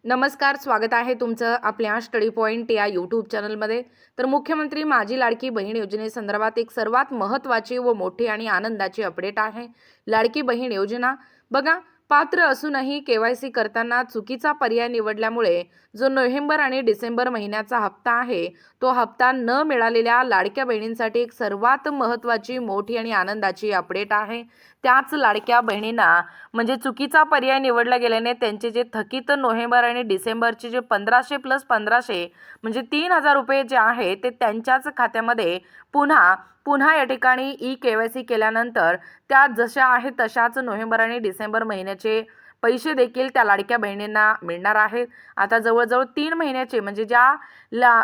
नमस्कार, स्वागत आहे तुमचं आपल्या स्टडी पॉइंट या यूट्यूब चॅनलमध्ये. तर मुख्यमंत्री माझी लाडकी बहीण योजनेसंदर्भात एक सर्वात महत्त्वाची व मोठी आणि आनंदाची अपडेट आहे. लाडकी बहीण योजना बघा, पात्र असूनही केवायसी करताना चुकीचा पर्याय निवडल्यामुळे जो नोव्हेंबर आणि डिसेंबर महिन्याचा हप्ता आहे, तो हप्ता न मिळालेल्या लाडक्या बहिणींसाठी एक सर्वात महत्त्वाची, मोठी आणि आनंदाची अपडेट आहे. त्याच लाडक्या बहिणींना म्हणजे चुकीचा पर्याय निवडला गेल्याने त्यांचे जे थकीत नोव्हेंबर आणि डिसेंबरचे जे 1500 प्लस 1500 म्हणजे 3000 रुपये जे आहे ते त्यांच्याच खात्यामध्ये पुन्हा पुन्हा या ठिकाणी केवायसी केल्यानंतर त्या जशा आहेत तशाच नोव्हेंबर आणि डिसेंबर महिन्याचे पैसे देखील त्या लाडक्या बहिणींना मिळणार आहेत. आता जवळजवळ 3 महिन्याचे म्हणजे ज्या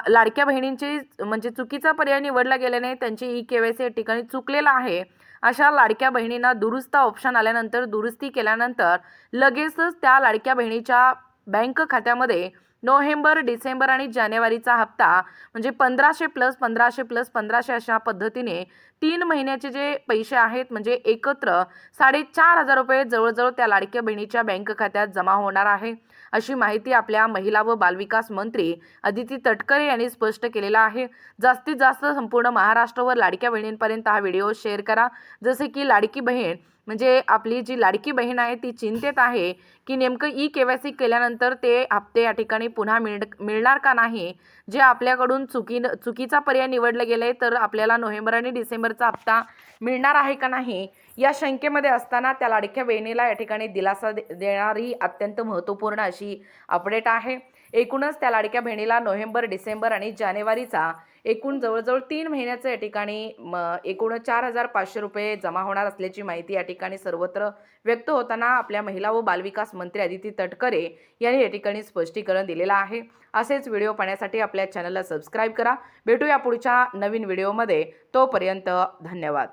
लाडक्या बहिणींचे म्हणजे चुकीचा पर्याय निवडला गेल्याने त्यांची केवायसी या ठिकाणी चुकलेला आहे, अशा लाडक्या बहिणींना दुरुस्त ऑप्शन आल्यानंतर दुरुस्ती केल्यानंतर लगेचच त्या लाडक्या बहिणीच्या बँक खात्यामध्ये नोव्हेंबर, डिसेंबर आणि जानेवारीचा हप्ता म्हणजे 1500 प्लस 1500 प्लस 1500 अशा पद्धतीने 3 महिन्याचे जे पैसे आहेत म्हणजे एकत्र 4500 रुपये जवळजवळ त्या लाडक्या बहिणीच्या बँक खात्यात जमा होणार आहे, अशी माहिती आपल्या महिला व बालविकास मंत्री अदिती तटकरे यांनी स्पष्ट केलेला आहे. जास्तीत जास्त संपूर्ण महाराष्ट्रावर लाडक्या बहिणींपर्यंत हा व्हिडिओ शेअर करा. जसे की लाडकी बहीण म्हणजे आपली जी लाडकी बहीण आहे ती चिंतेत आहे की नेमकं केवायसी केल्यानंतर ते हप्ते या ठिकाणी पुन्हा मिळणार का नाही. जे आपल्याकडून चुकीचा पर्याय निवडला गेले तर आपल्याला नोव्हेंबर आणि डिसेंबरचा हप्ता मिळणार आहे का नाही, या शंकेमध्ये असताना त्या लाडक्या बहिणीला या ठिकाणी दिलासा देणारी अत्यंत महत्त्वपूर्ण अशी अपडेट आहे. एकूणच त्या लाडक्या बहिणीला नोव्हेंबर, डिसेंबर आणि जानेवारीचा एकूण जवळजवळ 3 महिन्याचं या ठिकाणी एकूण 4500 रुपये जमा होणार असल्याची माहिती या ठिकाणी सर्वत्र व्यक्त होताना आपल्या महिला व बालविकास मंत्री अदिती तटकरे यांनी या ठिकाणी स्पष्टीकरण दिलेलं आहे. असेच व्हिडिओ पाहण्यासाठी आपल्या चॅनलला सबस्क्राईब करा. भेटूया पुढच्या नवीन व्हिडिओमध्ये. तोपर्यंत धन्यवाद.